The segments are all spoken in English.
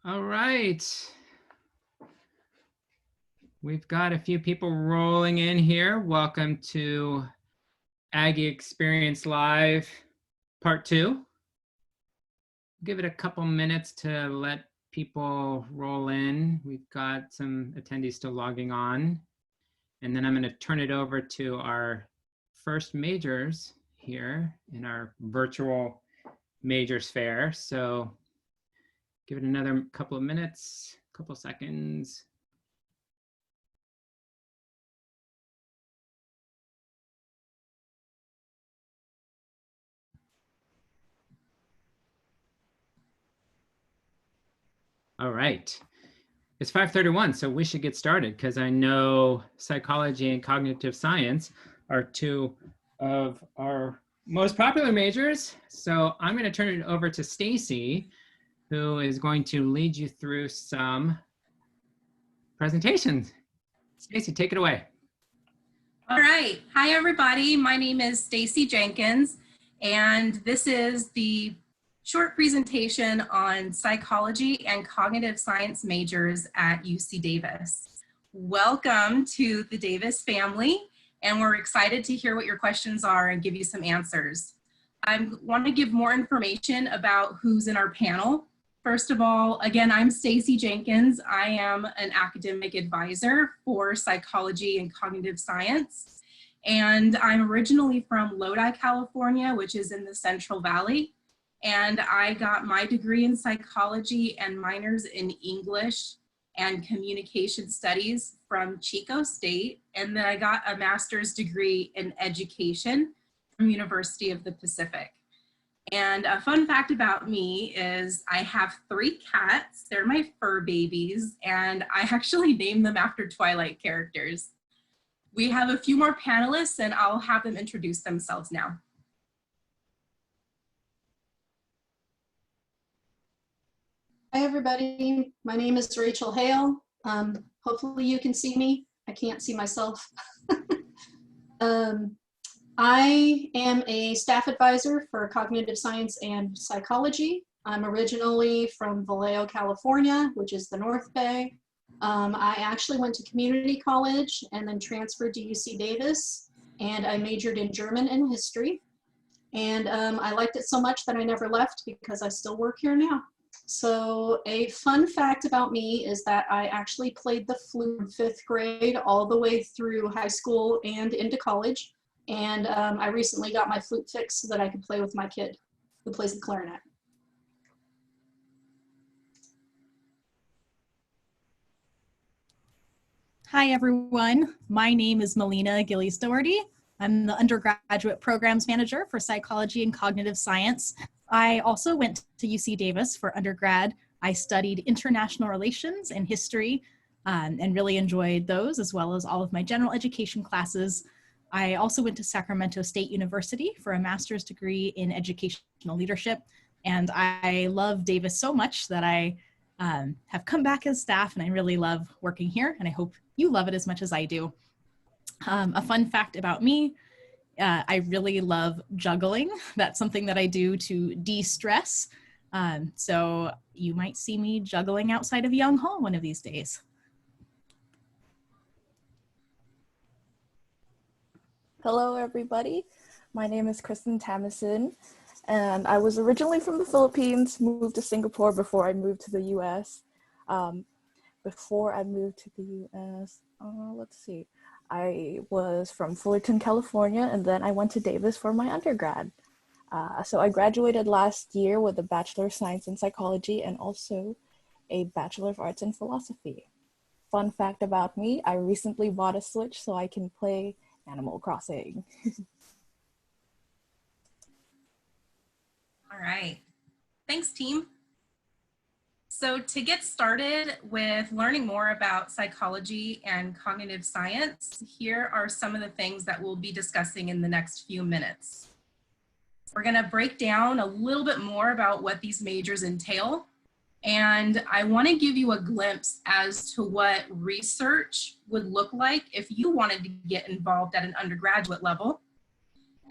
All right. We've got a few people rolling in here. Welcome to Aggie Experience Live Part 2. Give it a couple minutes to let people roll in. We've got some attendees still logging on. And then I'm going to turn it over to our first majors here in our virtual majors fair. So give it another couple of minutes, couple seconds. All right. It's 5:31, so we should get started because I know psychology and cognitive science are two of our most popular majors. So I'm going to turn it over to Stacy, who is going to lead you through some presentations. Stacy, take it away. All right. Hi, everybody. My name is Stacy Jenkins, and this is the short presentation on psychology and cognitive science majors at UC Davis. Welcome to the Davis family, and we're excited to hear what your questions are and give you some answers. I want to give more information about who's in our panel. First of all, again, I'm Stacy Jenkins. I am an academic advisor for psychology and cognitive science. And I'm originally from Lodi, California, which is in the Central Valley. And I got my degree in psychology and minors in English and communication studies from Chico State. And then I got a master's degree in education from University of the Pacific. And a fun fact about me is I have 3 cats. They're my fur babies, and I actually named them after Twilight characters. We have a few more panelists, and I'll have them introduce themselves now. Hi, everybody. My name is Rachel Hale. Hopefully you can see me. I can't see myself. I am a staff advisor for cognitive science and psychology. I'm originally from Vallejo, California, which is the North Bay. I actually went to community college and then transferred to UC Davis, and I majored in German and history. And I liked it so much that I never left because I still work here now. So a fun fact about me is that I actually played the flute from 5th grade all the way through high school and into college. And I recently got my flute fixed so that I could play with my kid who plays the clarinet. Hi, everyone. My name is Melina Gillies-Doherty. I'm the undergraduate programs manager for psychology and cognitive science. I also went to UC Davis for undergrad. I studied international relations and history and really enjoyed those, as well as all of my general education classes. I also went to Sacramento State University for a master's degree in educational leadership. And I love Davis so much that I have come back as staff, and I really love working here, and I hope you love it as much as I do. A fun fact about me, I really love juggling. That's something that I do to de-stress. So you might see me juggling outside of Young Hall one of these days. Hello, everybody. My name is Kristen Tamison, and I was originally from the Philippines, moved to Singapore before I moved to the US. Before I moved to the US, let's see, I was from Fullerton, California, and then I went to Davis for my undergrad. So I graduated last year with a Bachelor of Science in Psychology and also a Bachelor of Arts in Philosophy. Fun fact about me, I recently bought a Switch so I can play Animal Crossing. All right. Thanks, team. So to get started with learning more about psychology and cognitive science, here are some of the things that we'll be discussing in the next few minutes. We're going to break down a little bit more about what these majors entail. And I want to give you a glimpse as to what research would look like if you wanted to get involved at an undergraduate level.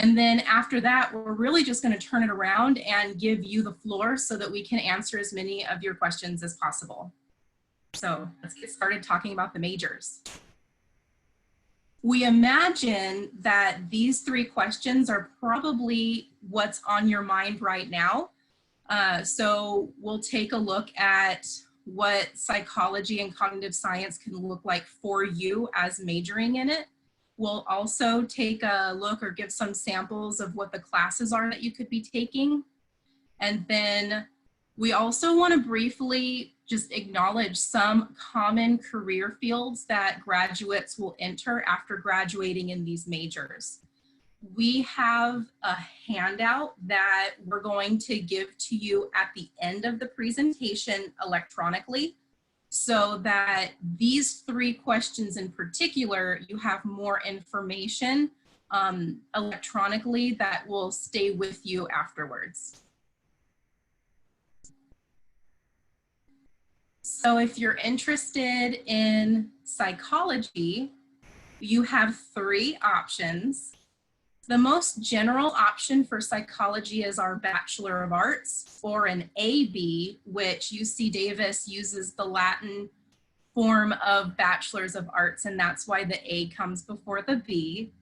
And then after that, we're really just going to turn it around and give you the floor so that we can answer as many of your questions as possible. So let's get started talking about the majors. We imagine that these three questions are probably what's on your mind right now. So we'll take a look at what psychology and cognitive science can look like for you as majoring in it. We'll also take a look or give some samples of what the classes are that you could be taking. And then we also want to briefly just acknowledge some common career fields that graduates will enter after graduating in these majors. We have a handout that we're going to give to you at the end of the presentation electronically, so that these three questions in particular, you have more information electronically that will stay with you afterwards. So if you're interested in psychology, you have three options. The most general option for psychology is our Bachelor of Arts, or an AB, which UC Davis uses the Latin form of Bachelors of Arts, and that's why the A comes before the B.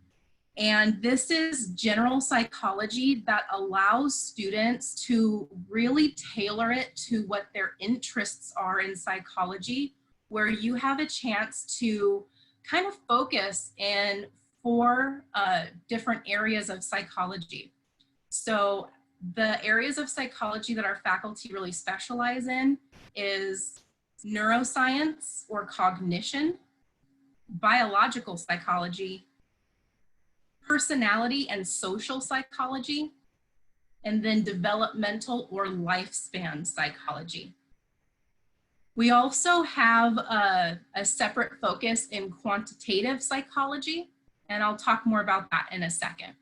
And this is general psychology that allows students to really tailor it to what their interests are in psychology, where you have a chance to kind of focus in four different areas of psychology. So the areas of psychology that our faculty really specialize in is neuroscience or cognition, biological psychology, personality and social psychology, and then developmental or lifespan psychology. We also have a separate focus in quantitative psychology, and I'll talk more about that in a second.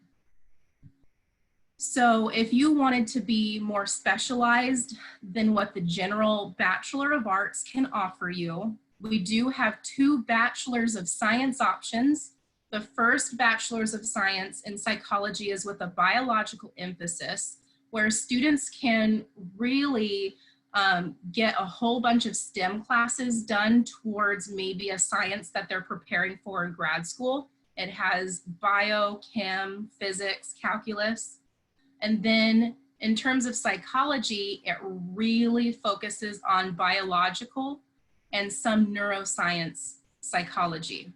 So if you wanted to be more specialized than what the general Bachelor of Arts can offer you, we do have two Bachelors of Science options. The first Bachelor's of Science in psychology is with a biological emphasis, where students can really get a whole bunch of STEM classes done towards maybe a science that they're preparing for in grad school. It has bio, chem, physics, calculus. And then in terms of psychology, it really focuses on biological and some neuroscience psychology.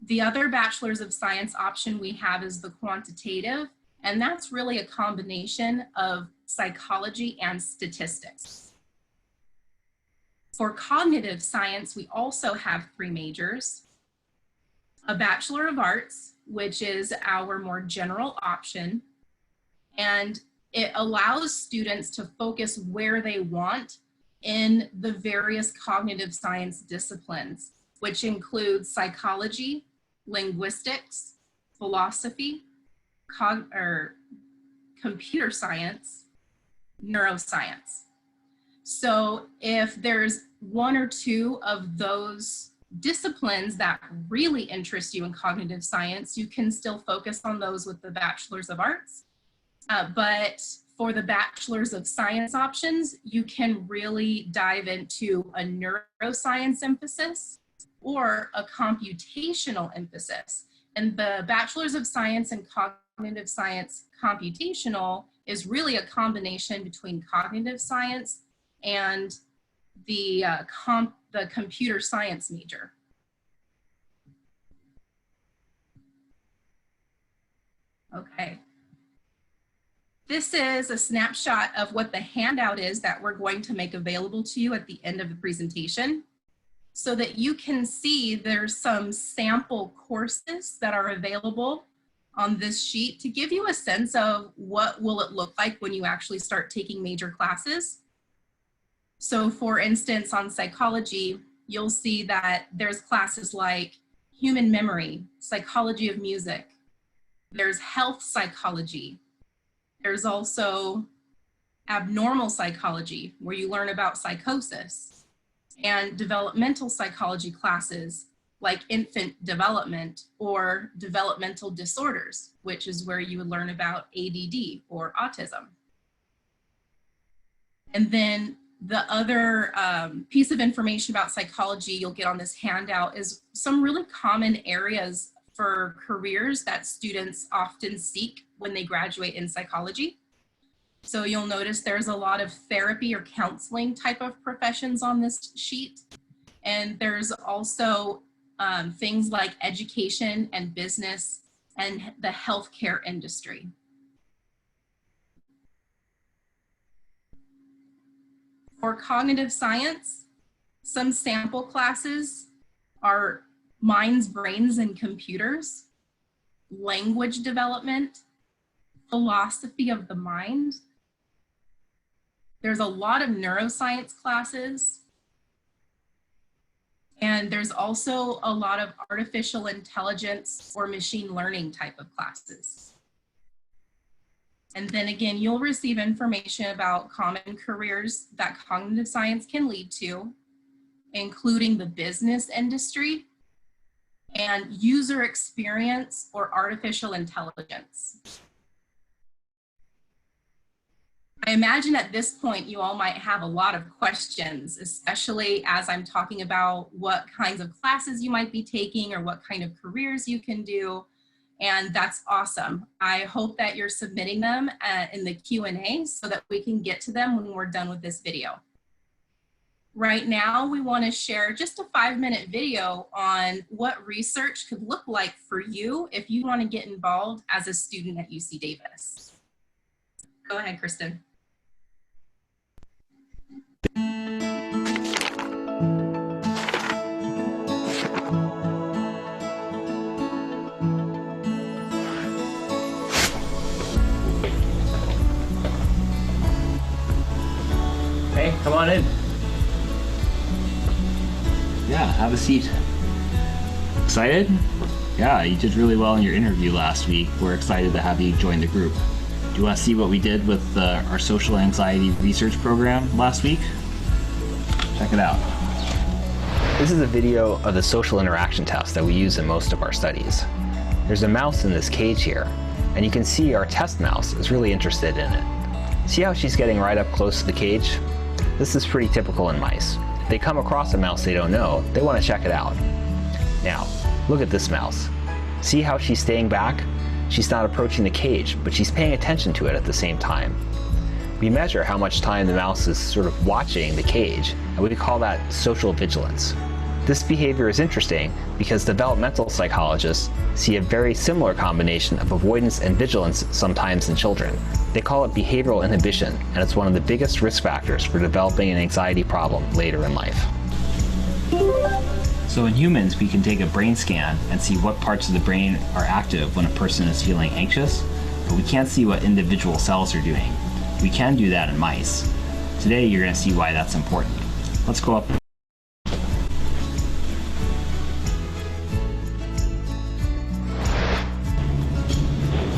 The other Bachelor's of Science option we have is the quantitative, and that's really a combination of psychology and statistics. For cognitive science, we also have three majors: a Bachelor of Arts, which is our more general option, and it allows students to focus where they want in the various cognitive science disciplines, which include psychology, linguistics, philosophy, computer science, neuroscience. So if there's one or two of those disciplines that really interest you in cognitive science, you can still focus on those with the Bachelor's of Arts. But for the Bachelor's of Science options, you can really dive into a neuroscience emphasis or a computational emphasis. And the Bachelor's of Science in Cognitive Science Computational is really a combination between cognitive science and the computer science major. Okay. This is a snapshot of what the handout is that we're going to make available to you at the end of the presentation, so that you can see there's some sample courses that are available on this sheet to give you a sense of what will it look like when you actually start taking major classes. So for instance, on psychology, you'll see that there's classes like human memory, psychology of music, there's health psychology, there's also abnormal psychology, where you learn about psychosis, and developmental psychology classes like infant development or developmental disorders, which is where you would learn about ADD or autism. And then the other piece of information about psychology you'll get on this handout is some really common areas for careers that students often seek when they graduate in psychology. So you'll notice there's a lot of therapy or counseling type of professions on this sheet. And there's also things like education and business and the healthcare industry. For cognitive science, some sample classes are minds, brains, and computers, language development, philosophy of the mind. There's a lot of neuroscience classes. And there's also a lot of artificial intelligence or machine learning type of classes. And then again, you'll receive information about common careers that cognitive science can lead to, including the business industry and user experience or artificial intelligence. I imagine at this point, you all might have a lot of questions, especially as I'm talking about what kinds of classes you might be taking or what kind of careers you can do. And that's awesome. I hope that you're submitting them in the Q&A so that we can get to them when we're done with this video. Right now, we want to share just a 5-minute video on what research could look like for you if you want to get involved as a student at UC Davis. Go ahead, Kristen. Hey, come on in. Yeah, have a seat. Excited? Yeah, you did really well in your interview last week. We're excited to have you join the group. Do you want to see what we did with our social anxiety research program last week? Check it out. This is a video of the social interaction test that we use in most of our studies. There's a mouse in this cage here, and you can see our test mouse is really interested in it. See how she's getting right up close to the cage? This is pretty typical in mice. If they come across a mouse they don't know, they want to check it out. Now, look at this mouse. See how she's staying back? She's not approaching the cage, but she's paying attention to it at the same time. We measure how much time the mouse is sort of watching the cage, and we call that social vigilance. This behavior is interesting because developmental psychologists see a very similar combination of avoidance and vigilance sometimes in children. They call it behavioral inhibition, and it's one of the biggest risk factors for developing an anxiety problem later in life. So in humans, we can take a brain scan and see what parts of the brain are active when a person is feeling anxious, but we can't see what individual cells are doing. We can do that in mice. Today, you're going to see why that's important. Let's go up.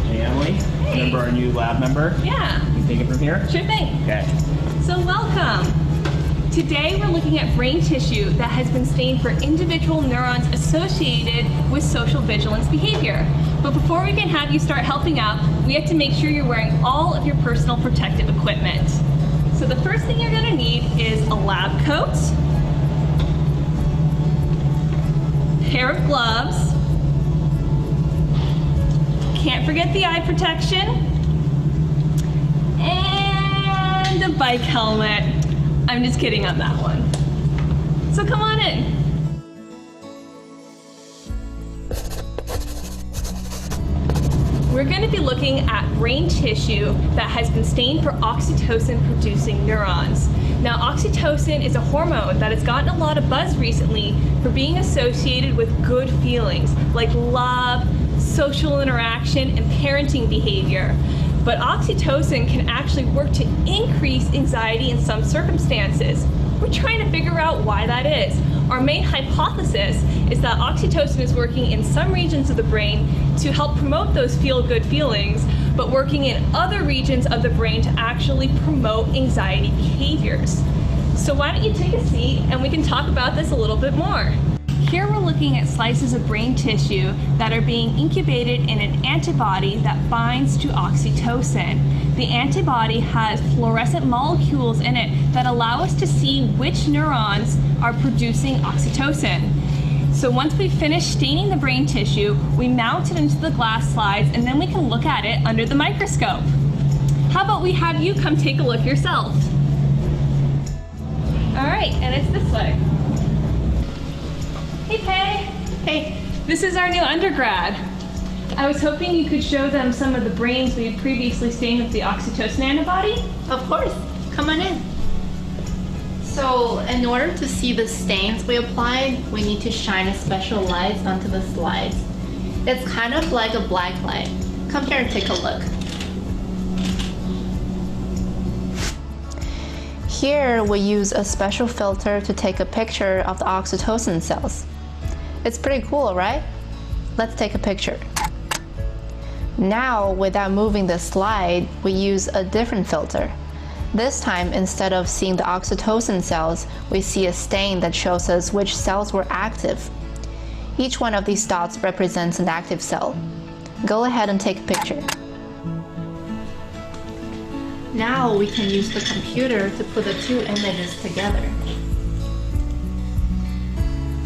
Hey, Emily. Hey. Remember our new lab member? Yeah, Can you take it from here? sure thing. Okay. So welcome. Today we're looking at brain tissue that has been stained for individual neurons associated with social vigilance behavior. But before we can have you start helping out, we have to make sure you're wearing all of your personal protective equipment. So the first thing you're going to need is a lab coat, pair of gloves, can't forget the eye protection, and a bike helmet. I'm just kidding on that one. So come on in. We're going to be looking at brain tissue that has been stained for oxytocin-producing neurons. Now, oxytocin is a hormone that has gotten a lot of buzz recently for being associated with good feelings like love, social interaction, and parenting behavior. But oxytocin can actually work to increase anxiety in some circumstances. We're trying to figure out why that is. Our main hypothesis is that oxytocin is working in some regions of the brain to help promote those feel-good feelings, but working in other regions of the brain to actually promote anxiety behaviors. So why don't you take a seat and we can talk about this a little bit more. here we're looking at slices of brain tissue that are being incubated in an antibody that binds to oxytocin. The antibody has fluorescent molecules in it that allow us to see which neurons are producing oxytocin. So once we finish staining the brain tissue, we mount it into the glass slides, and then we can look at it under the microscope. How about we have you come take a look yourself? All right, and it's this way. Hey, Pei. Hey, this is our new undergrad. I was hoping you could show them some of the brains we had previously stained with the oxytocin antibody. Of course, come on in. So in order to see the stains we applied, we need to shine a special light onto the slides. It's kind of like a black light. Come here and take a look. Here we use a special filter to take a picture of the oxytocin cells. It's pretty cool, right? Let's take a picture. Now, without moving the slide, we use a different filter. This time, instead of seeing the oxytocin cells, we see a stain that shows us which cells were active. Each one of these dots represents an active cell. Go ahead and take a picture. Now we can use the computer to put the two images together.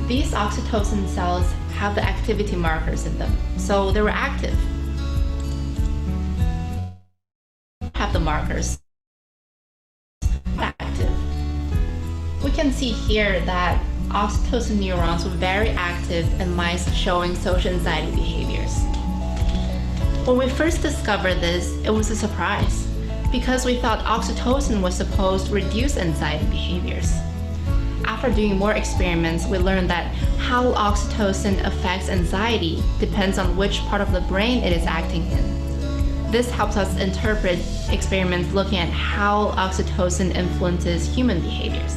These oxytocin cells have the activity markers in them, so they were active. Have the markers active. We can see here that oxytocin neurons were very active in mice showing social anxiety behaviors. When we first discovered this, it was a surprise because we thought oxytocin was supposed to reduce anxiety behaviors. After doing more experiments, we learned that how oxytocin affects anxiety depends on which part of the brain it is acting in. This helps us interpret experiments looking at how oxytocin influences human behaviors.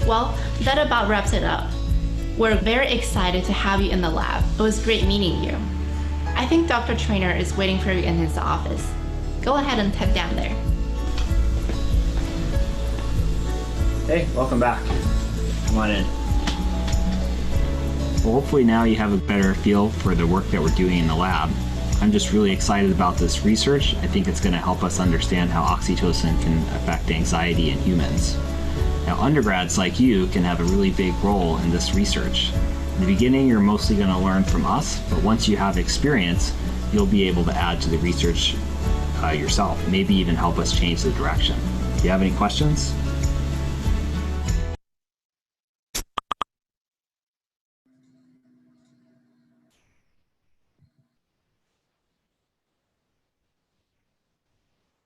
Well, that about wraps it up. We're very excited to have you in the lab. It was great meeting you. I think Dr. Trainer is waiting for you in his office. Go ahead and head down there. Hey, welcome back. Come on in. Well, hopefully now you have a better feel for the work that we're doing in the lab. I'm just really excited about this research. I think it's going to help us understand how oxytocin can affect anxiety in humans. Now, undergrads like you can have a really big role in this research. In the beginning, you're mostly going to learn from us, but once you have experience, you'll be able to add to the research yourself, maybe even help us change the direction. Do you have any questions?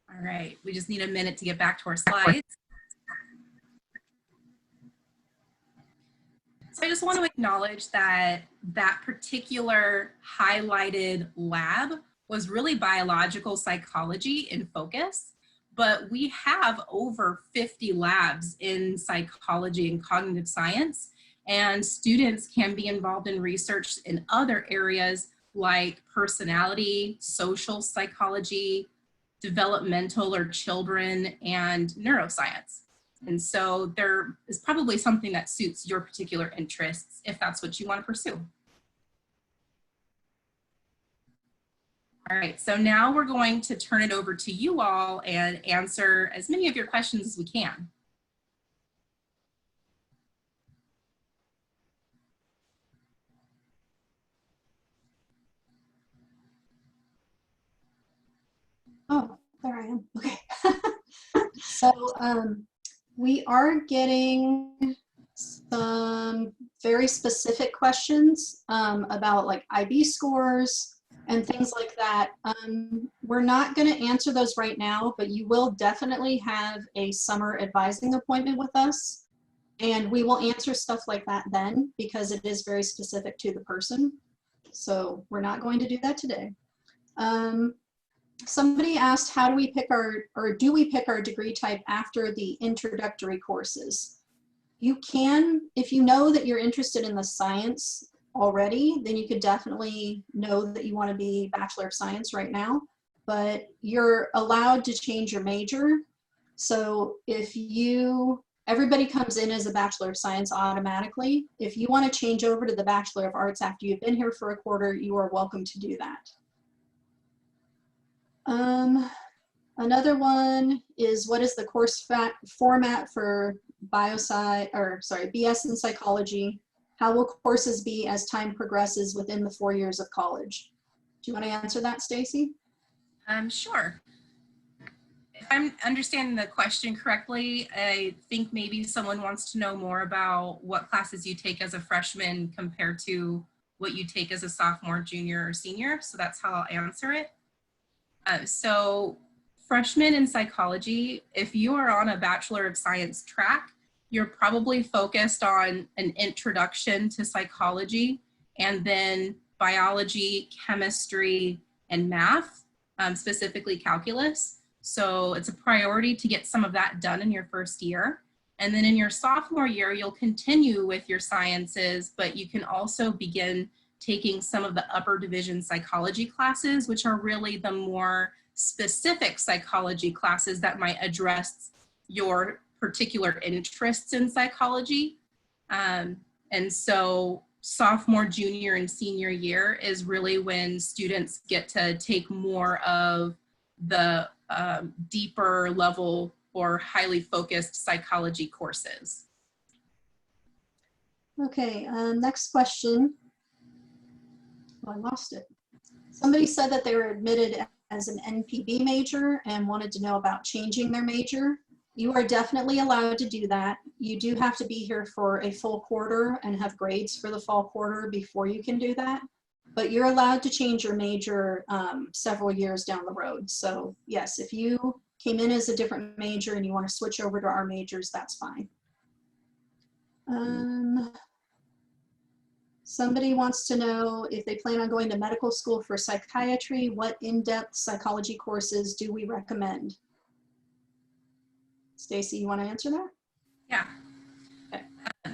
All right, we just need a minute to get back to our slides. So I just want to acknowledge that that particular highlighted lab was really biological psychology in focus, but we have over 50 labs in psychology and cognitive science, and students can be involved in research in other areas like personality, social psychology, developmental or children, and neuroscience. And so there is probably something that suits your particular interests if that's what you want to pursue. All right, so now we're going to turn it over to you all and answer as many of your questions as we can. Oh, there I am. Okay. So we are getting some very specific questions about like IB scores and things like that. We're not going to answer those right now, but you will definitely have a summer advising appointment with us. And we will answer stuff like that then because it is very specific to the person. So we're not going to do that today. Somebody asked, how do we pick or do we pick our degree type after the introductory courses? You can, if you know that you're interested in the science already, then you could definitely know that you want to be Bachelor of Science right now, but you're allowed to change your major. So if you everybody comes in as a Bachelor of Science automatically. If you want to change over to the Bachelor of Arts after you've been here for a quarter, you are welcome to do that. Another one is, what is the course format for BS in psychology? How will courses be as time progresses within the 4 years of college? Do you want to answer that, Stacy? Sure. If I'm understanding the question correctly, I think maybe someone wants to know more about what classes you take as a freshman compared to what you take as a sophomore, junior, or senior. So that's how I'll answer it. So freshmen in psychology, if you are on a Bachelor of Science track, you're probably focused on an introduction to psychology and then biology, chemistry, and math, specifically calculus. So it's a priority to get some of that done in your first year. And then in your sophomore year, you'll continue with your sciences, but you can also begin taking some of the upper division psychology classes, which are really the more specific psychology classes that might address your particular interests in psychology. And so sophomore, junior, and senior year is really when students get to take more of the deeper level or highly focused psychology courses. Okay, next question. Oh, I lost it. Somebody said that they were admitted as an NPB major and wanted to know about changing their major. You are definitely allowed to do that. You do have to be here for a full quarter and have grades for the fall quarter before you can do that. But you're allowed to change your major several years down the road. So yes, if you came in as a different major and you want to switch over to our majors, that's fine. Somebody wants to know if they plan on going to medical school for psychiatry, what in-depth psychology courses do we recommend? Stacy, you want to answer that? Yeah. Okay.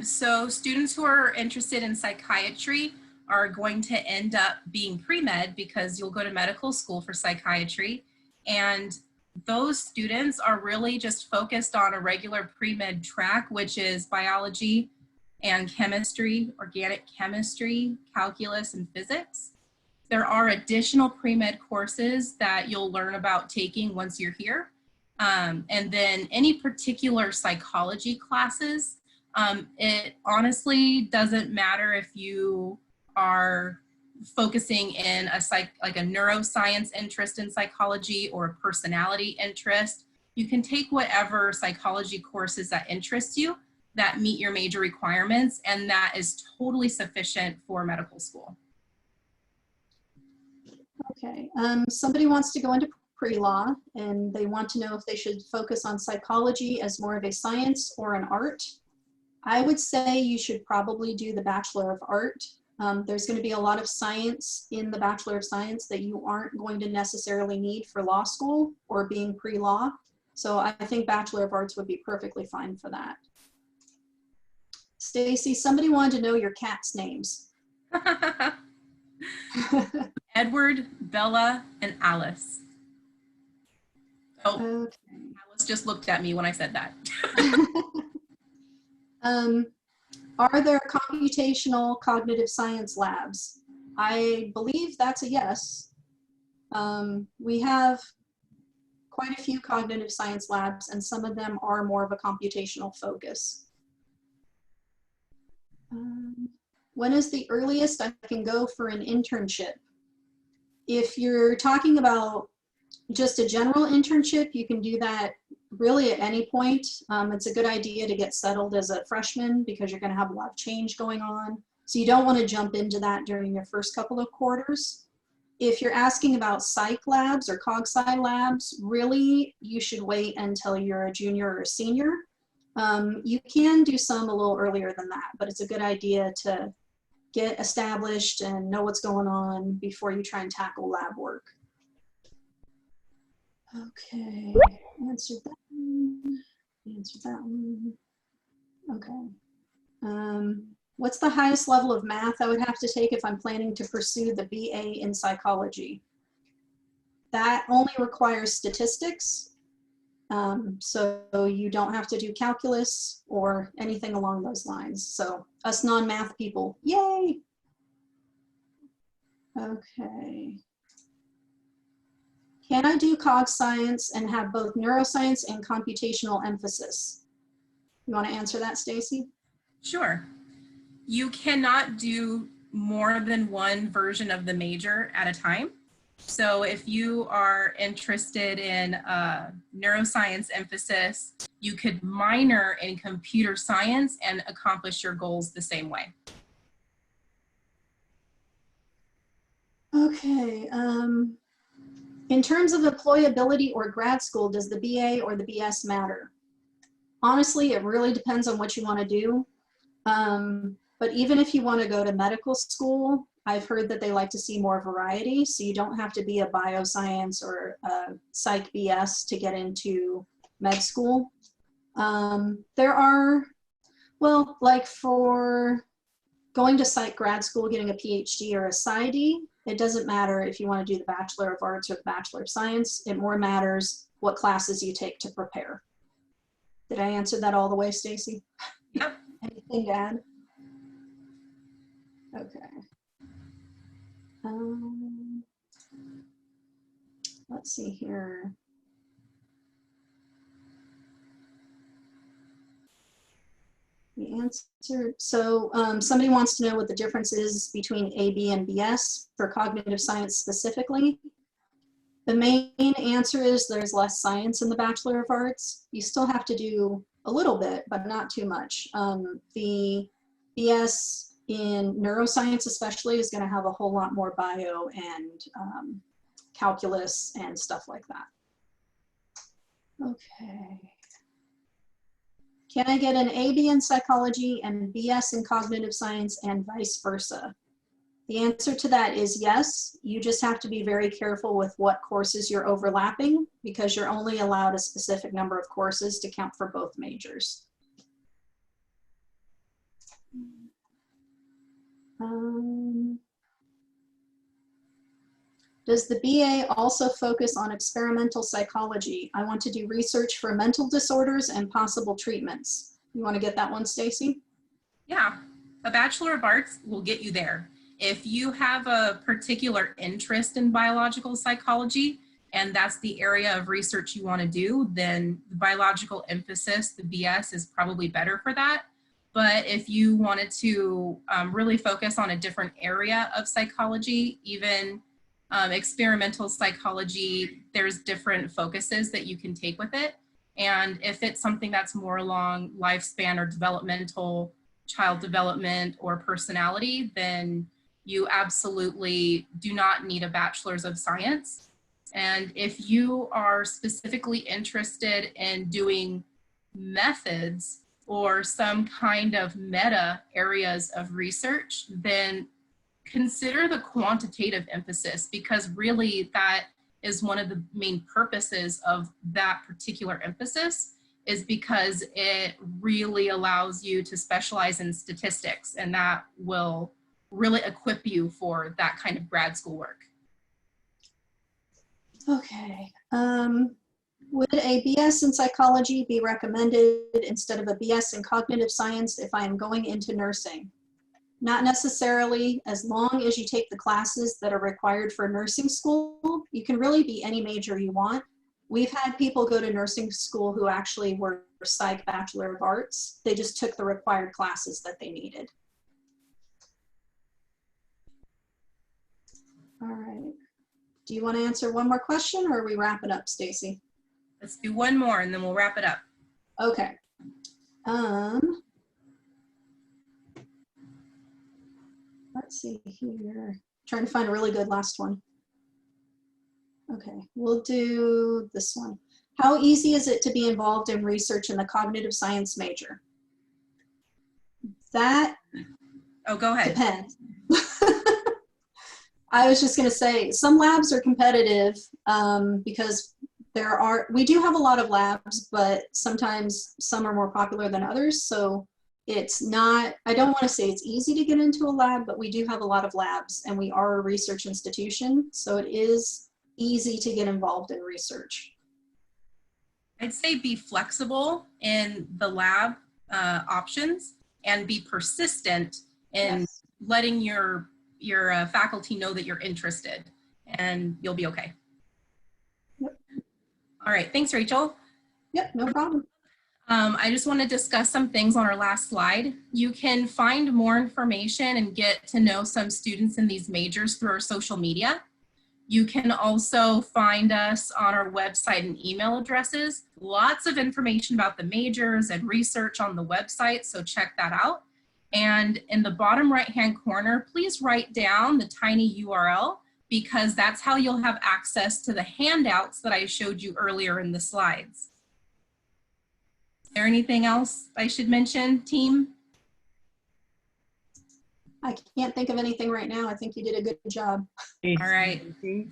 So students who are interested in psychiatry are going to end up being pre-med because you'll go to medical school for psychiatry. And those students are really just focused on a regular pre-med track, which is biology and chemistry, organic chemistry, calculus, and physics. There are additional pre-med courses that you'll learn about taking once you're here. And then any particular psychology classes, it honestly doesn't matter if you are focusing in like a neuroscience interest in psychology or a personality interest. You can take whatever psychology courses that interest you that meet your major requirements, and that is totally sufficient for medical school. Okay, somebody wants to go into pre-law and they want to know if they should focus on psychology as more of a science or an art. I would say you should probably do the Bachelor of Art. There's going to be a lot of science in the Bachelor of Science that you aren't going to necessarily need for law school or being pre-law. So I think Bachelor of Arts would be perfectly fine for that. Stacy, somebody wanted to know your cat's names. Edward, Bella, and Alice. Oh, Okay. Alice just looked at me when I said that. Are there computational cognitive science labs? I believe that's a yes. We have quite a few cognitive science labs, and some of them are more of a computational focus. When is the earliest I can go for an internship? If you're talking about just a general internship, you can do that really at any point. It's a good idea to get settled as a freshman because you're going to have a lot of change going on. So you don't want to jump into that during your first couple of quarters. If you're asking about psych labs or cog-sci labs, really you should wait until you're a junior or a senior. You can do some a little earlier than that, but it's a good idea to get established and know what's going on before you try and tackle lab work. Okay, answered that one. Answered that one. Okay. What's the highest level of math I would have to take if I'm planning to pursue the BA in psychology? That only requires statistics. So you don't have to do calculus or anything along those lines. So us non-math people, yay! Okay. Can I do cog science and have both neuroscience and computational emphasis? You want to answer that, Stacy? Sure. You cannot do more than one version of the major at a time. So if you are interested in neuroscience emphasis, you could minor in computer science and accomplish your goals the same way. Okay. In terms of employability or grad school, does the BA or the BS matter? Honestly, it really depends on what you want to do. But even if you want to go to medical school, I've heard that they like to see more variety. So you don't have to be a bioscience or a psych BS to get into med school. There are, well, like for going to psych grad school, getting a PhD or a PsyD, it doesn't matter if you want to do the Bachelor of Arts or the Bachelor of Science. It more matters what classes you take to prepare. Did I answer that all the way, Stacy? Yep. Anything to add? Okay. Let's see here. The answer, so somebody wants to know what the difference is between AB and BS for cognitive science specifically. The main answer is there's less science in the Bachelor of Arts. You still have to do a little bit, but not too much. The BS in neuroscience especially is going to have a whole lot more bio and calculus and stuff like that. Okay. Can I get an AB in psychology and BS in cognitive science and vice versa? The answer to that is yes. You just have to be very careful with what courses you're overlapping because you're only allowed a specific number of courses to count for both majors. Does the BA also focus on experimental psychology? I want to do research for mental disorders and possible treatments. You want to get that one, Stacy? Yeah, a Bachelor of Arts will get you there. If you have a particular interest in biological psychology and that's the area of research you want to do, then the biological emphasis, the BS, is probably better for that. But if you wanted to really focus on a different area of psychology, even experimental psychology, there's different focuses that you can take with it. And if it's something that's more along lifespan or developmental, child development or personality, then you absolutely do not need a bachelor's of science. And if you are specifically interested in doing methods or some kind of meta areas of research, then consider the quantitative emphasis, because really that is one of the main purposes of that particular emphasis, is because it really allows you to specialize in statistics, and that will really equip you for that kind of grad school work. Okay. Would a BS in psychology be recommended instead of a BS in cognitive science if I am going into nursing? Not necessarily, as long as you take the classes that are required for nursing school. You can really be any major you want. We've had people go to nursing school who actually were psych Bachelor of Arts. They just took the required classes that they needed. All right. Do you want to answer one more question, or are we wrapping up, Stacy? Let's do one more and then we'll wrap it up. Okay. Let's see here. Trying to find a really good last one. Okay, we'll do this one. How easy is it to be involved in research in the cognitive science major? That go ahead. Depends. I was just going to say some labs are competitive because we do have a lot of labs, but sometimes some are more popular than others. So it's not, I don't want to say it's easy to get into a lab, but we do have a lot of labs and we are a research institution. So it is easy to get involved in research. I'd say be flexible in the lab options and be persistent in Yes. letting your faculty know that you're interested, and you'll be okay. Yep. All right, thanks, Rachel. Yep, no problem. I just want to discuss some things on our last slide. You can find more information and get to know some students in these majors through our social media. You can also find us on our website and email addresses. Lots of information about the majors and research on the website, so check that out. And in the bottom right-hand corner, please write down the tiny URL, because that's how you'll have access to the handouts that I showed you earlier in the slides. Is there anything else I should mention, team? I can't think of anything right now. I think you did a good job. All right.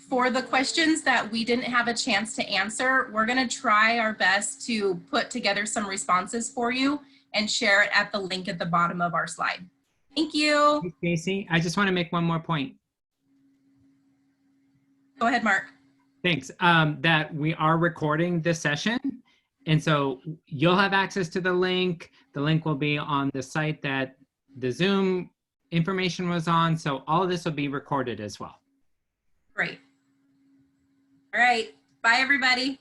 For the questions that we didn't have a chance to answer, we're going to try our best to put together some responses for you and share it at the link at the bottom of our slide. Thank you. Hey, Stacy, I just want to make one more point. Go ahead, Mark. Thanks. That we are recording this session. And so you'll have access to the link. The link will be on the site that the Zoom information was on. So all of this will be recorded as well. Great. All right. Bye, everybody.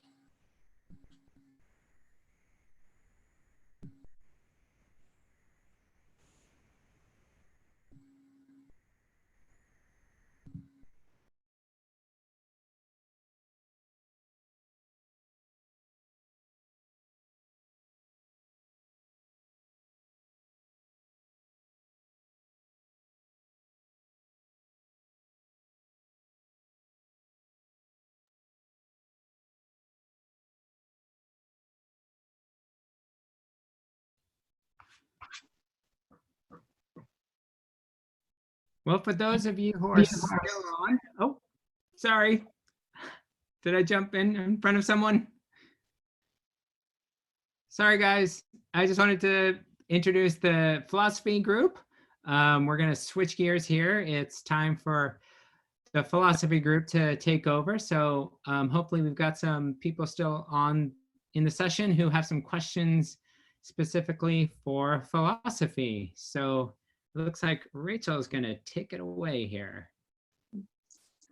Well, for those of you who are still on, oh, sorry. Did I jump in front of someone? Sorry, guys. I just wanted to introduce the philosophy group. We're going to switch gears here. It's time for the philosophy group to take over. So hopefully we've got some people still on in the session who have some questions specifically for philosophy. So it looks like Rachel is going to take it away here.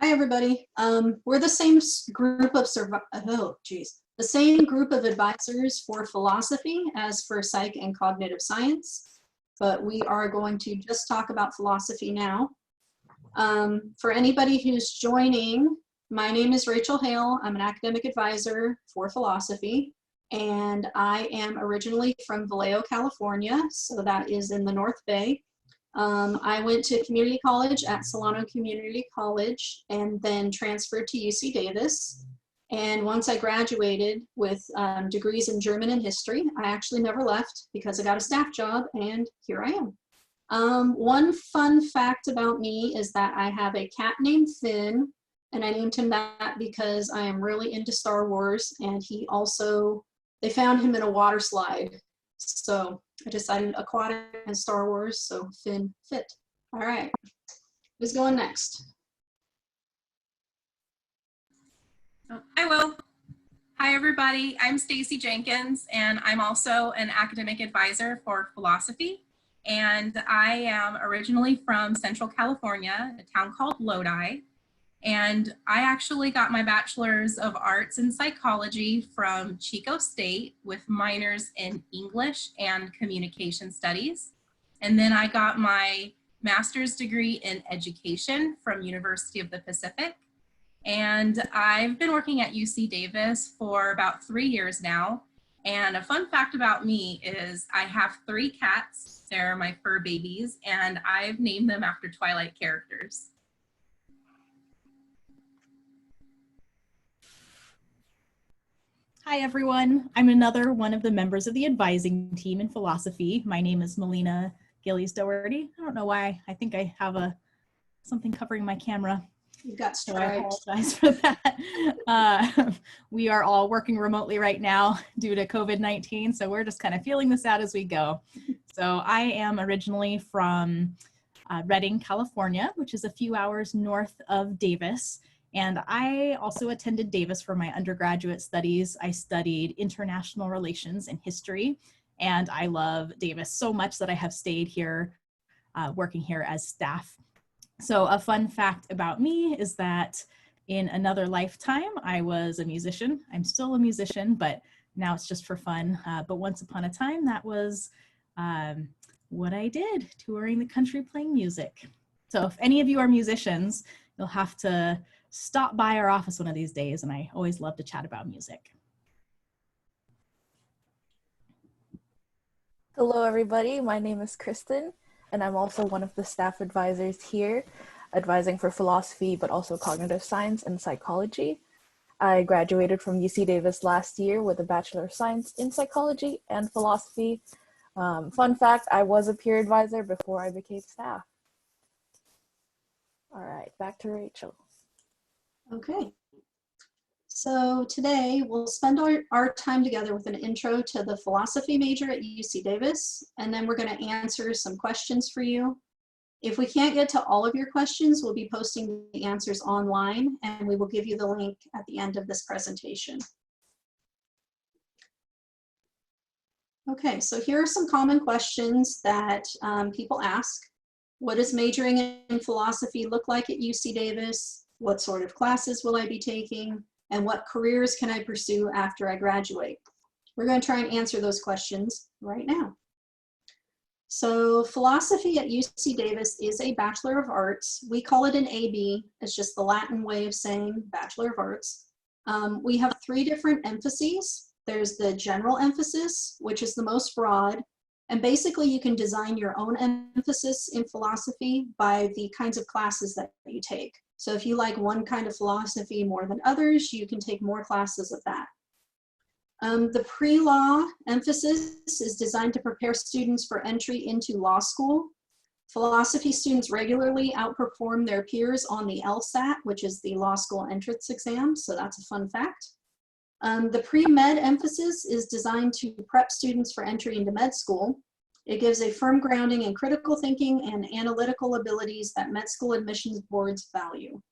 Hi, everybody. We're the same group of the same group of advisors for philosophy as for psych and cognitive science, but we are going to just talk about philosophy now. For anybody who's joining, my name is Rachel Hale. I'm an academic advisor for philosophy, and I am originally from Vallejo, California, so that is in the North Bay. I went to community college at Solano Community College and then transferred to UC Davis. And once I graduated with degrees in German and history, I actually never left because I got a staff job, and here I am. One fun fact about me is that I have a cat named Finn, and I named him that because I am really into Star Wars, and they found him in a water slide. So I decided aquatic and Star Wars, so Finn fit. All right, who's going next? I will. Hi, everybody. I'm Stacy Jenkins, and I'm also an academic advisor for philosophy. And I am originally from Central California, a town called Lodi. And I actually got my bachelor's of arts in psychology from Chico State with minors in English and communication studies. And then I got my master's degree in education from University of the Pacific. And I've been working at UC Davis for about 3 years now. And a fun fact about me is I have 3 cats. They're my fur babies, and I've named them after Twilight characters. Hi, everyone. I'm another one of the members of the advising team in philosophy. My name is Melina Gillies Doherty. I don't know why. I think I have something covering my camera. You've got So I stripes. apologize for that. We are all working remotely right now due to COVID-19, so we're just kind of feeling this out as we go. So I am originally from Redding, California, which is a few hours north of Davis. And I also attended Davis for my undergraduate studies. I studied international relations and history, and I love Davis so much that I have stayed here, working here as staff. So a fun fact about me is that in another lifetime, I was a musician. I'm still a musician, but now it's just for fun. But once upon a time, that was what I did, touring the country playing music. So if any of you are musicians, you'll have to stop by our office one of these days, and I always love to chat about music. Hello, everybody. My name is Kristen, and I'm also one of the staff advisors here, advising for philosophy, but also cognitive science and psychology. I graduated from UC Davis last year with a Bachelor of Science in Psychology and Philosophy. Fun fact, I was a peer advisor before I became staff. All right, back to Rachel. Okay. So today we'll spend our time together with an intro to the philosophy major at UC Davis, and then we're going to answer some questions for you. If we can't get to all of your questions, we'll be posting the answers online, and we will give you the link at the end of this presentation. Okay, so here are some common questions that people ask. What does majoring in philosophy look like at UC Davis? What sort of classes will I be taking? And what careers can I pursue after I graduate? We're going to try and answer those questions right now. So philosophy at UC Davis is a Bachelor of Arts. We call it an AB. It's just the Latin way of saying Bachelor of Arts. We have 3 different emphases. There's the general emphasis, which is the most broad. And basically you can design your own emphasis in philosophy by the kinds of classes that you take. So if you like one kind of philosophy more than others, you can take more classes of that. The pre-law emphasis is designed to prepare students for entry into law school. Philosophy students regularly outperform their peers on the LSAT, which is the law school entrance exam, so that's a fun fact. The pre-med emphasis is designed to prep students for entry into med school. It gives a firm grounding in critical thinking and analytical abilities that med school admissions boards value.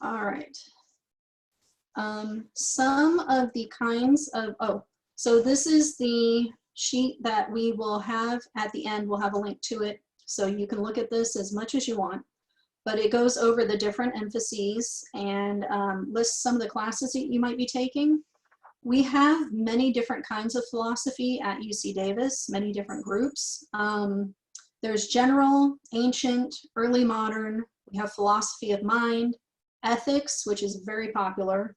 All right. Some of the kinds of, so this is the sheet that we will have at the end. We'll have a link to it, so you can look at this as much as you want. But it goes over the different emphases and lists some of the classes that you might be taking. We have many different kinds of philosophy at UC Davis, many different groups. There's general, ancient, early modern. We have philosophy of mind, ethics, which is very popular,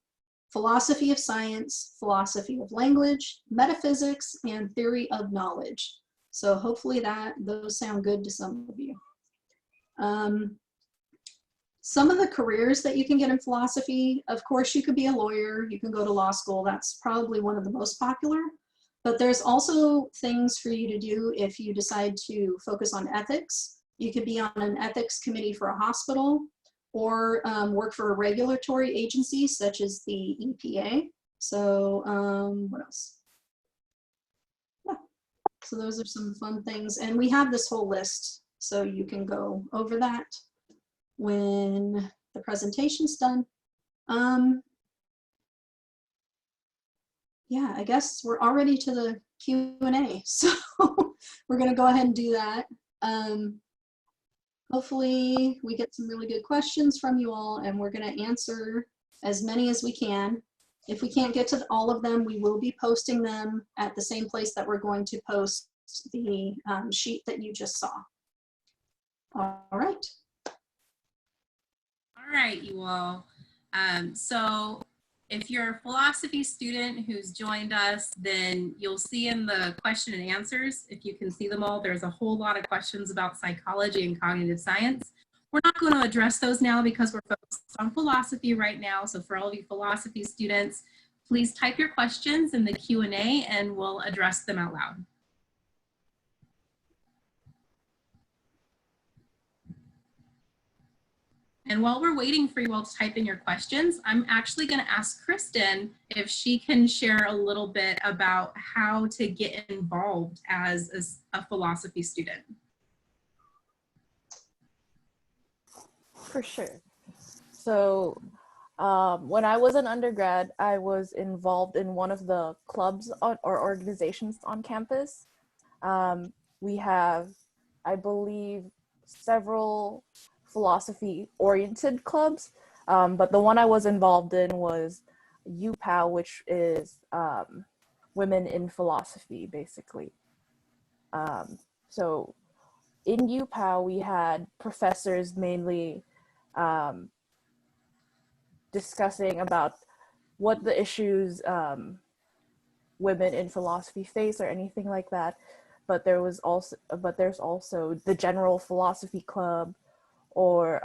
philosophy of science, philosophy of language, metaphysics, and theory of knowledge. So hopefully those sound good to some of you. Some of the careers that you can get in philosophy, of course, you could be a lawyer, you can go to law school. That's probably one of the most popular. But there's also things for you to do if you decide to focus on ethics. You could be on an ethics committee for a hospital, or work for a regulatory agency such as the EPA. So what else? Yeah. So those are some fun things. And we have this whole list, so you can go over that when the presentation's done. Yeah, I guess we're already to the Q&A, so we're gonna go ahead and do that. Hopefully we get some really good questions from you all, and we're gonna answer as many as we can. If we can't get to all of them, we will be posting them at the same place that we're going to post the sheet that you just saw. All right. All right, you all. So if you're a philosophy student who's joined us, then you'll see in the question and answers, if you can see them all, there's a whole lot of questions about psychology and cognitive science. We're not going to address those now because we're focused on philosophy right now. So for all of you philosophy students, please type your questions in the Q&A and we'll address them out loud. And while we're waiting for you all to type in your questions, I'm actually going to ask Kristen if she can share a little bit about how to get involved as a philosophy student. For sure. So when I was an undergrad, I was involved in one of the clubs or organizations on campus. We have, I believe, several philosophy-oriented clubs, but the one I was involved in was UPAL, which is Women in Philosophy, basically. So in UPAL, we had professors mainly discussing about what the issues women in philosophy face or anything like that. But there's also the general philosophy club, or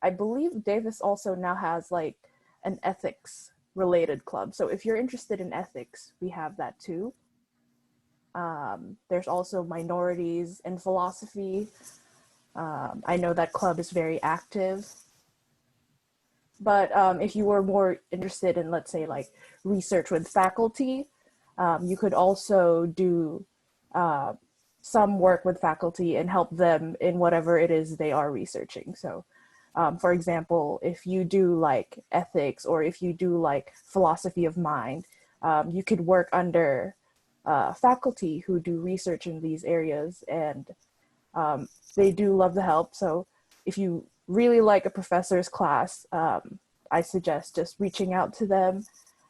I believe Davis also now has like an ethics related club. So if you're interested in ethics, we have that too. There's also minorities in philosophy. I know that club is very active. But if you were more interested in, let's say, like research with faculty, you could also do some work with faculty and help them in whatever it is they are researching. So, for example, if you do like ethics or if you do like philosophy of mind, you could work under faculty who do research in these areas, and they do love the help. So if you really like a professor's class, I suggest just reaching out to them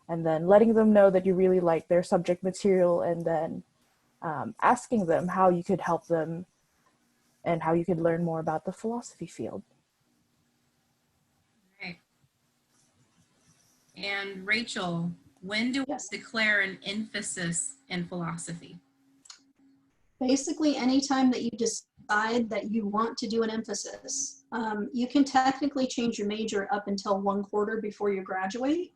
and then letting them know that you really like their subject material, and then asking them how you could help them and how you could learn more about the philosophy field. Okay. And Rachel, when do we declare an emphasis in philosophy? Basically, anytime that you decide that you want to do an emphasis, you can technically change your major up until 1 quarter before you graduate.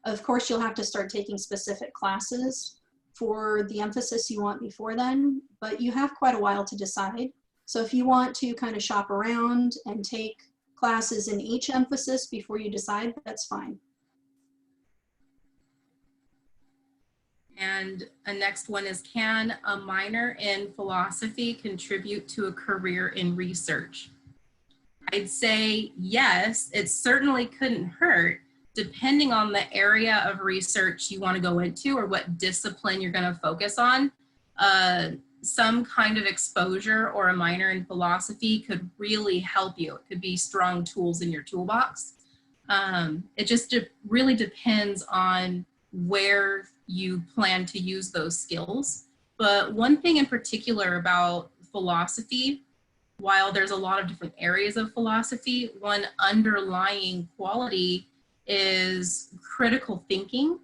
Of course, you'll have to start taking specific classes for the emphasis you want before then, but you have quite a while to decide. So if you want to kind of shop around and take classes in each emphasis before you decide, that's fine. And a next one is, can a minor in philosophy contribute to a career in research? I'd say yes, it certainly couldn't hurt, depending on the area of research you want to go into or what discipline you're going to focus on. Some kind of exposure or a minor in philosophy could really help you. It could be strong tools in your toolbox. It just really depends on where you plan to use those skills. But one thing in particular about philosophy, while there's a lot of different areas of philosophy, one underlying quality is critical thinking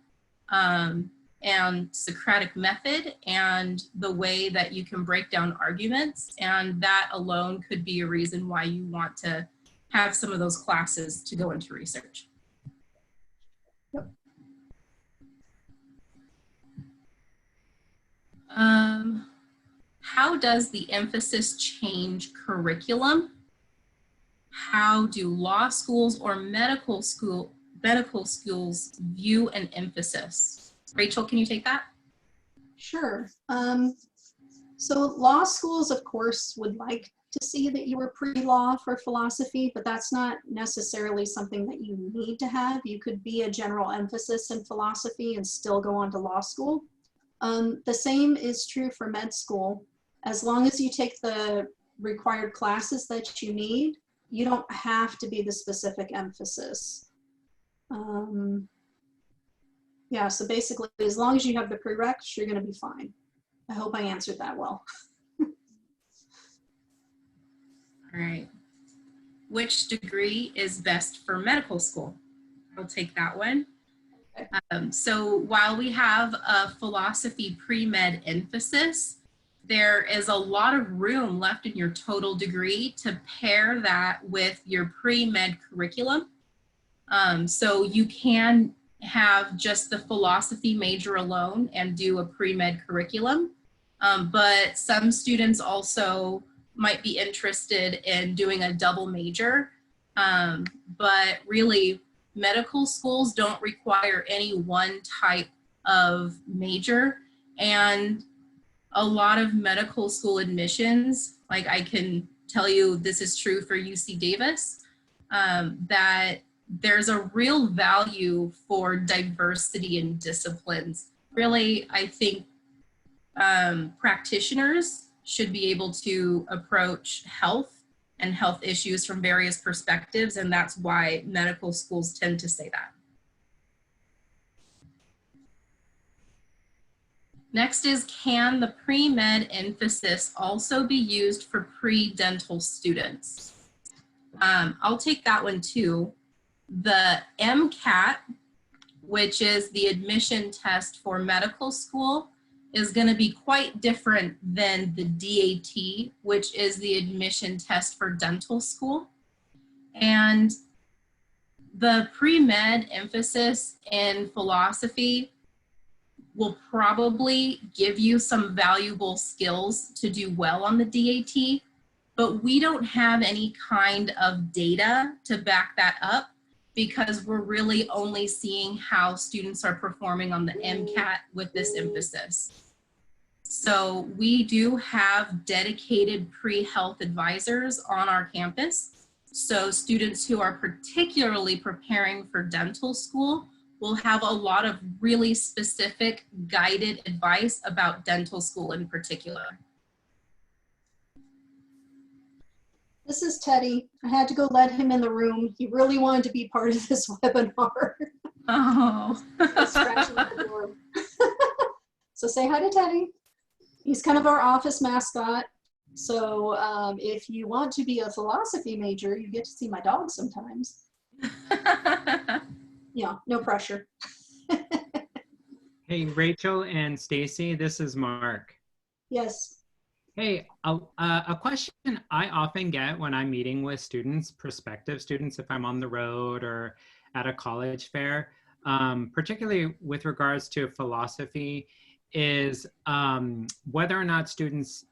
and Socratic method and the way that you can break down arguments. And that alone could be a reason why you want to have some of those classes to go into research. How does the emphasis change curriculum? How do law schools or medical schools view an emphasis? Rachel, can you take that? Sure. So law schools, of course, would like to see that you were pre-law for philosophy, but that's not necessarily something that you need to have. You could be a general emphasis in philosophy and still go on to law school. The same is true for med school. As long as you take the required classes that you need, you don't have to be the specific emphasis. Yeah, so basically, as long as you have the prereqs, you're going to be fine. I hope I answered that well. All right. Which degree is best for medical school? I'll take that one. Okay. So while we have a philosophy pre-med emphasis, there is a lot of room left in your total degree to pair that with your pre-med curriculum. So you can have just the philosophy major alone and do a pre-med curriculum. But some students also might be interested in doing a double major. But really, medical schools don't require any one type of major. And a lot of medical school admissions, like I can tell you this is true for UC Davis, that there's a real value for diversity in disciplines. Really, I think practitioners should be able to approach health and health issues from various perspectives, and that's why medical schools tend to say that. Next is, can the pre-med emphasis also be used for pre-dental students? I'll take that one too. The MCAT, which is the admission test for medical school, is going to be quite different than the DAT, which is the admission test for dental school. And the pre-med emphasis in philosophy will probably give you some valuable skills to do well on the DAT, but we don't have any kind of data to back that up because we're really only seeing how students are performing on the MCAT with this emphasis. So we do have dedicated pre-health advisors on our campus. So students who are particularly preparing for dental school will have a lot of really specific guided advice about dental school in particular. This is Teddy. I had to go let him in the room. He really wanted to be part of this webinar. Oh. Scratching at the door. So say hi to Teddy. He's kind of our office mascot. So if you want to be a philosophy major, you get to see my dog sometimes. Yeah, no pressure. Hey, Rachel and Stacy, this is Mark. Yes. Hey, a question I often get when I'm meeting with students, prospective students, if I'm on the road or at a college fair, particularly with regards to philosophy, is whether or not students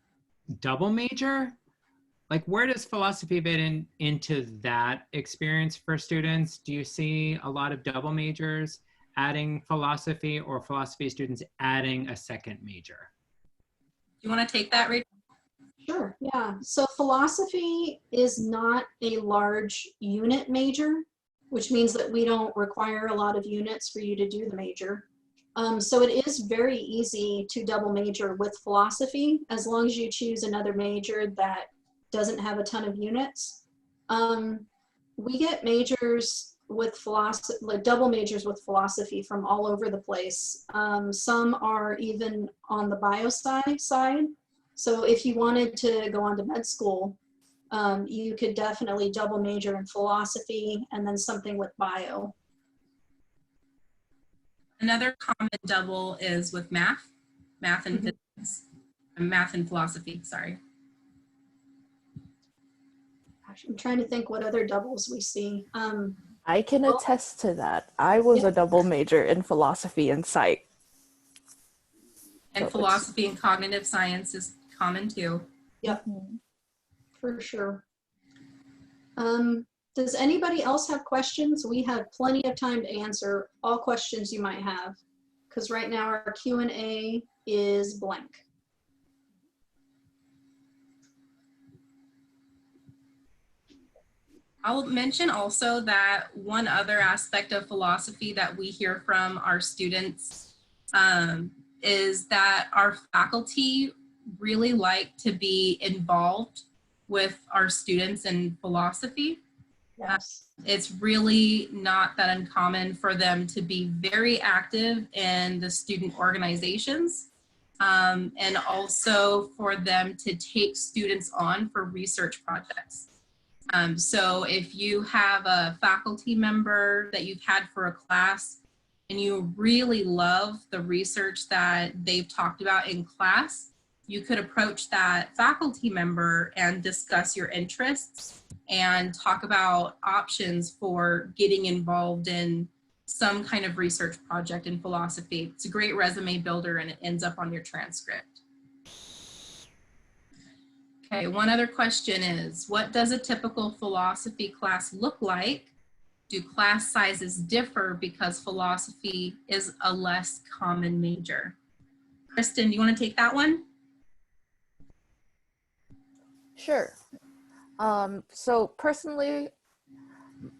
double major. Like, where does philosophy fit into that experience for students? Do you see a lot of double majors adding philosophy, or philosophy students adding a second major? Do you want to take that, Rachel? Sure, yeah. So philosophy is not a large unit major, which means that we don't require a lot of units for you to do the major. So it is very easy to double major with philosophy as long as you choose another major that doesn't have a ton of units. We get majors with philosophy, like double majors with philosophy from all over the place. Some are even on the bio side. So if you wanted to go on to med school, you could definitely double major in philosophy and then something with bio. Another common double is with math and physics, math and philosophy, sorry. Gosh, I'm trying to think what other doubles we see. I can attest to that. I was a double major in philosophy and psych. And So philosophy and cognitive science is common too. Yep, for sure. Does anybody else have questions? We have plenty of time to answer all questions you might have, because right now our Q&A is blank. I'll mention also that one other aspect of philosophy that we hear from our students is that our faculty really like to be involved with our students in philosophy. Yes. It's really not that uncommon for them to be very active in the student organizations, and also for them to take students on for research projects. So if you have a faculty member that you've had for a class and you really love the research that they've talked about in class, you could approach that faculty member and discuss your interests and talk about options for getting involved in some kind of research project in philosophy. It's a great resume builder and it ends up on your transcript. Okay, one other question is, what does a typical philosophy class look like? Do class sizes differ because philosophy is a less common major? Kristen, do you want to take that one? Sure. So personally,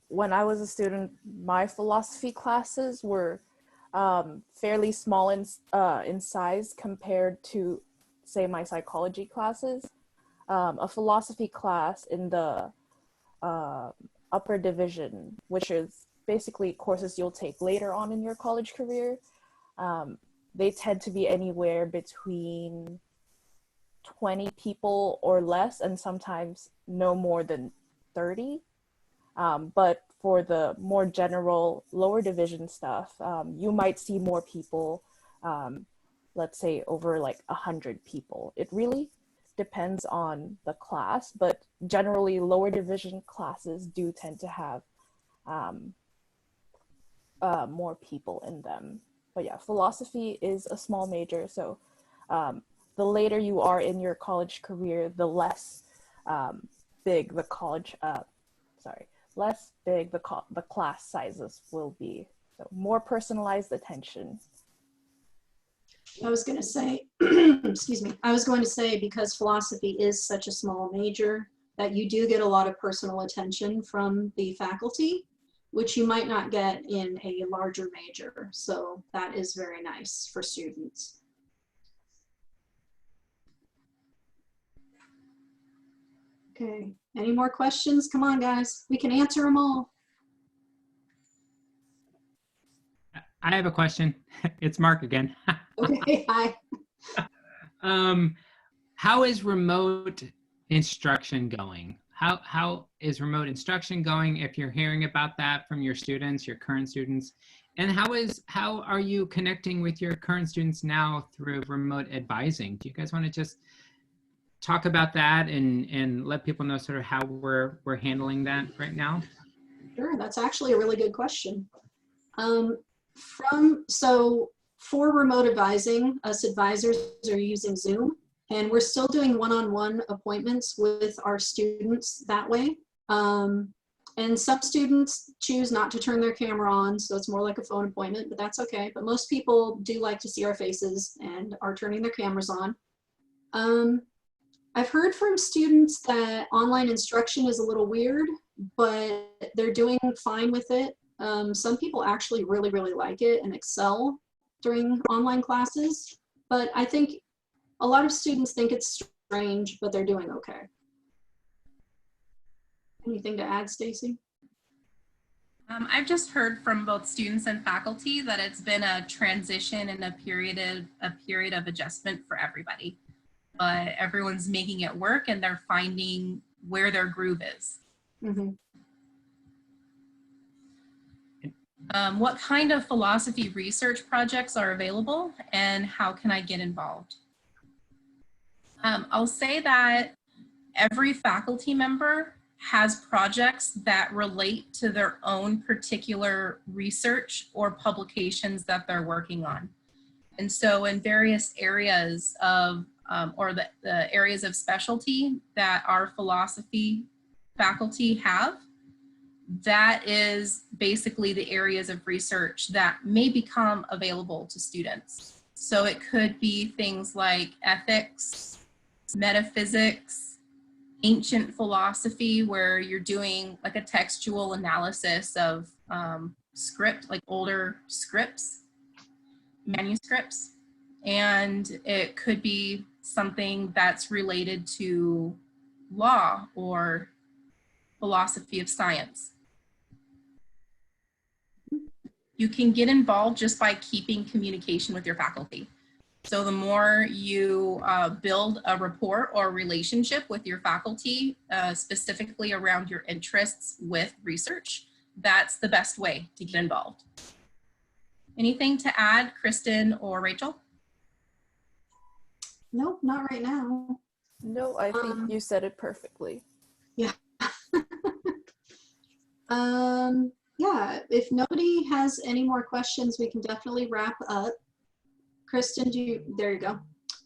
when I was a student, my philosophy classes were fairly small in size compared to, say, my psychology classes. A philosophy class in the upper division, which is basically courses you'll take later on in your college career, they tend to be anywhere between 20 people or less, and sometimes no more than 30. But for the more general lower division stuff, you might see more people, let's say over like 100 people. It really depends on the class, but generally lower division classes do tend to have more people in them. But yeah, philosophy is a small major, so the later you are in your college career, the less big the the class sizes will be. So more personalized attention. I was going to say, excuse me, I was going to say, because philosophy is such a small major, that you do get a lot of personal attention from the faculty, which you might not get in a larger major. So that is very nice for students. Okay, any more questions? Come on, guys, we can answer them all. I have a question. It's Mark again. Okay, hi. How is remote instruction going? How is remote instruction going, if you're hearing about that from your students, your current students? And how are you connecting with your current students now through remote advising? Do you guys want to just talk about that and let people know sort of how we're handling that right now? Sure, that's actually a really good question. For remote advising, us advisors are using Zoom, and we're still doing one-on-one appointments with our students that way. And some students choose not to turn their camera on, so it's more like a phone appointment, but that's okay. But most people do like to see our faces and are turning their cameras on. I've heard from students that online instruction is a little weird, but they're doing fine with it. Some people actually really, really like it and excel during online classes, but I think a lot of students think it's strange, but they're doing okay. Anything to add, Stacy? I've just heard from both students and faculty that it's been a transition and a period of adjustment for everybody, but everyone's making it work and they're finding where their groove is. Mm-hmm. What kind of philosophy research projects are available and how can I get involved? I'll say that every faculty member has projects that relate to their own particular research or publications that they're working on. And so in various areas of, or the areas of specialty that our philosophy faculty have, that is basically the areas of research that may become available to students. So it could be things like ethics, metaphysics, ancient philosophy, where you're doing like a textual analysis of script, like older scripts, manuscripts. And it could be something that's related to law or philosophy of science. You can get involved just by keeping communication with your faculty. So the more you build a rapport or relationship with your faculty, specifically around your interests with research, that's the best way to get involved. Anything to add, Kristen or Rachel? Nope, not right now. No, I think you said it perfectly. Yeah. Yeah, if nobody has any more questions, we can definitely wrap up. Kristen, there you go.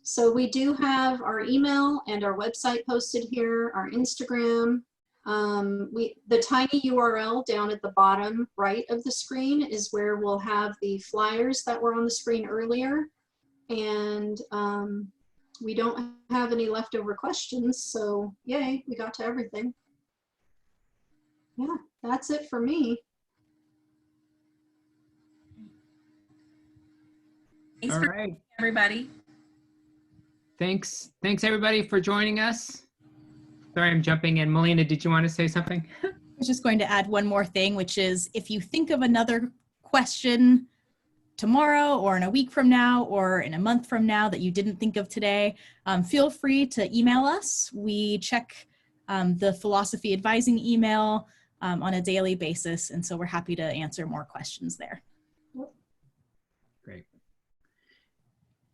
So we do have our email and our website posted here, our Instagram. The tiny URL down at the bottom right of the screen is where we'll have the flyers that were on the screen earlier. And we don't have any leftover questions, so yay, we got to everything. Yeah, that's it for me. Thanks All for right. everybody. Thanks everybody for joining us. Sorry, I'm jumping in. Melina, did you want to say something? I was just going to add one more thing, which is if you think of another question tomorrow or in a week from now or in a month from now that you didn't think of today, feel free to email us. We check the philosophy advising email on a daily basis, and so we're happy to answer more questions there. Great.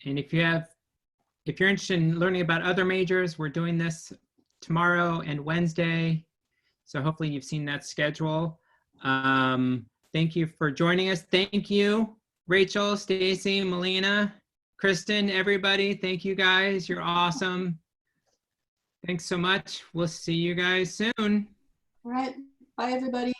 And if you're interested in learning about other majors, we're doing this tomorrow and Wednesday. So hopefully you've seen that schedule. Thank you for joining us. Thank you, Rachel, Stacy, Melina, Kristen, everybody. Thank you guys. You're awesome. Thanks so much. We'll see you guys soon. All right. Bye, everybody.